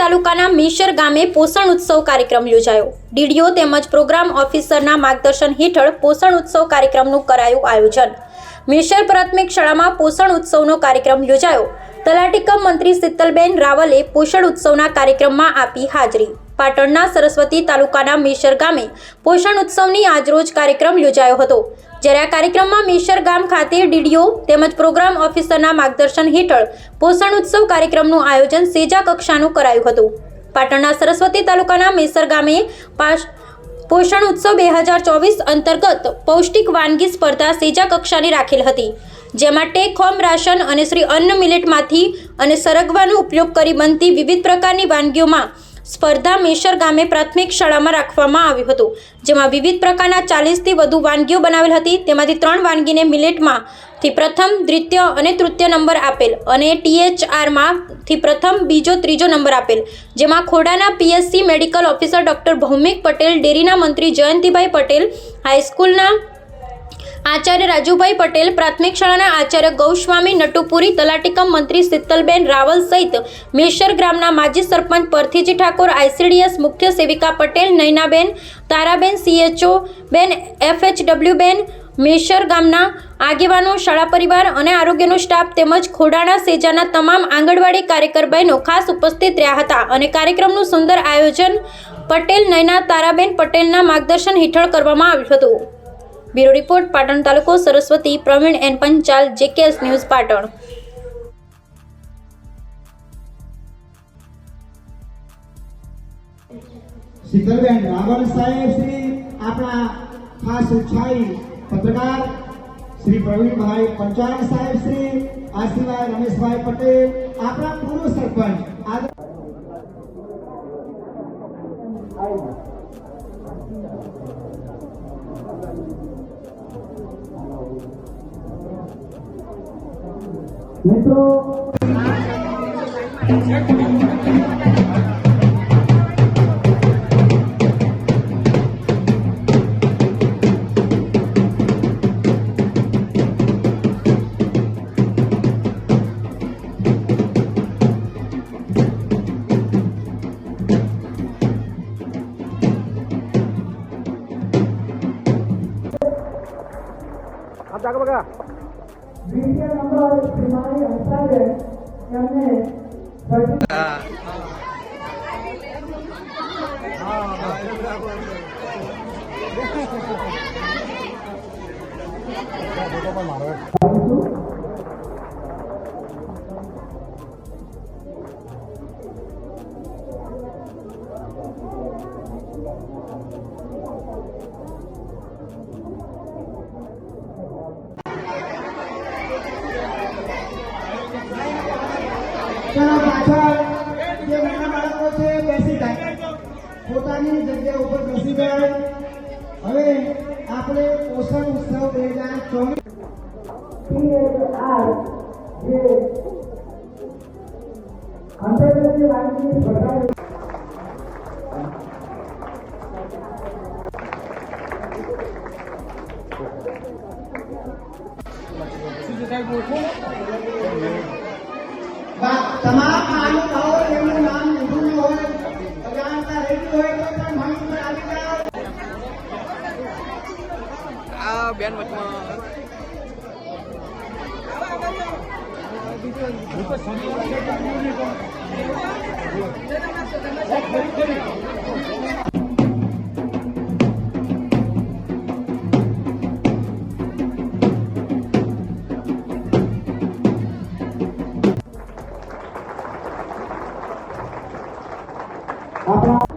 તાલુકાના મેસર ગામે પોષણ ઉત્સવ કાર્યક્રમ યોજાયો। ડીડીઓ તેમજ પ્રોગ્રામ ઓફિસરના માર્ગદર્શન હેઠળ પોષણ ઉત્સવ કાર્યક્રમનું કરાયું આયોજન। મેસર પ્રાથમિક શાળામાં પોષણ ઉત્સવનો કાર્યક્રમ યોજાયો। તલાટી કમ મંત્રી શીતલબેન રાવલે પોષણ ઉત્સવના કાર્યક્રમમાં આપી હાજરી। પાટણના સરસ્વતી તાલુકાના મેસર ગામે પોષણ ઉત્સવની આજરોજ કાર્યક્રમ યોજાયો હતો। જ્યારે આ કાર્યક્રમમાં મેસર ગામ ખાતે ડીડીઓ તેમજ પ્રોગ્રામ ઓફિસરના માર્ગદર્શન હેઠળ પોષણ ઉત્સવ કાર્યક્રમનું આયોજન સેજા કક્ષાનું કરાયું હતું। પાટણના સરસ્વતી તાલુકાના મેસર ગામે પોષણ ઉત્સવ 2024 અંતર્ગત પૌષ્ટિક વાનગી સ્પર્ધા સેજા કક્ષાની રાખેલ હતી, જેમાં ટેક હોમ રાશન અને શ્રી અન્ન મિલેટમાંથી અને સરગવાનો ઉપયોગ કરી બનતી વિવિધ પ્રકારની વાનગીઓમાં સ્પર્ધા મેસર ગામે પ્રાથમિક શાળામાં રાખવામાં આવ્યું હતું, જેમાં વિવિધ પ્રકારના 40થી વધુ વાનગીઓ બનાવેલ હતી। તેમાંથી 3 વાનગીને મિલેટમાંથી પ્રથમ, દ્વિતીય અને તૃતીય નંબર આપેલ અને THRમાંથી પ્રથમ, બીજો, ત્રીજો નંબર આપેલ, જેમાં ખોડાના PSC મેડિકલ ઓફિસર ડોક્ટર ભૌમિક પટેલ, ડેરીના મંત્રી જયંતિભાઈ પટેલ, હાઈસ્કૂલના આચાર્ય રાજુભાઈ પટેલ, પ્રાથમિક શાળાના આચાર્ય ગૌસ્વામી નટુપુરી, તલાટી કમ મંત્રી શીતલબેન રાવલ સહિત મેસર ગ્રામના માજી સરપંચ પરથીજી ઠાકોર, ICDS મુખ્ય સેવિકા પટેલ નયનાબેન, તારાબેન, CHO બેન, FHW બેન, મેસર ગામના આગેવાનો, શાળા પરિવાર અને આરોગ્યનો સ્ટાફ તેમજ ખોડાણા સેજાના તમામ આંગણવાડી કાર્યકર બહેનો ખાસ ઉપસ્થિત રહ્યા હતા અને કાર્યક્રમનું સુંદર આયોજન પટેલ નયના તારાબેન પટેલના માર્ગદર્શન હેઠળ કરવામાં આવ્યું હતું। ब्यूरो रिपोर्ट पाटण तालुको Saraswati Pravin N Panchal JKS news Patan. Shitalben Raval साहेब श्री अपना खास उत्साही पत्रकार श्री प्रवीण भाई पंचाल साहेब श्री आशीर्वाद रमेश भाई पटेल अपना पूर्व सरपंच मित्रों आप जाकर बघा वीडियो नंबर श्रीमानी हंसाबे एमने જે નાના બાળકો છે બેસી જાય, પોતાની જગ્યા ઉપર બેસી જાય। હવે આપણે પોષણ ઉત્સવ 2024 જે આંતરરાષ્ટ્રીય વાનગીની સ્પર્ધા તમામ મહાનુભાવો એમનું નામ લીધું હોય, જાણતા રહેતું હોય તો પણ મંચ પર આવી જાઓ। આ બેન વચમાં આપણા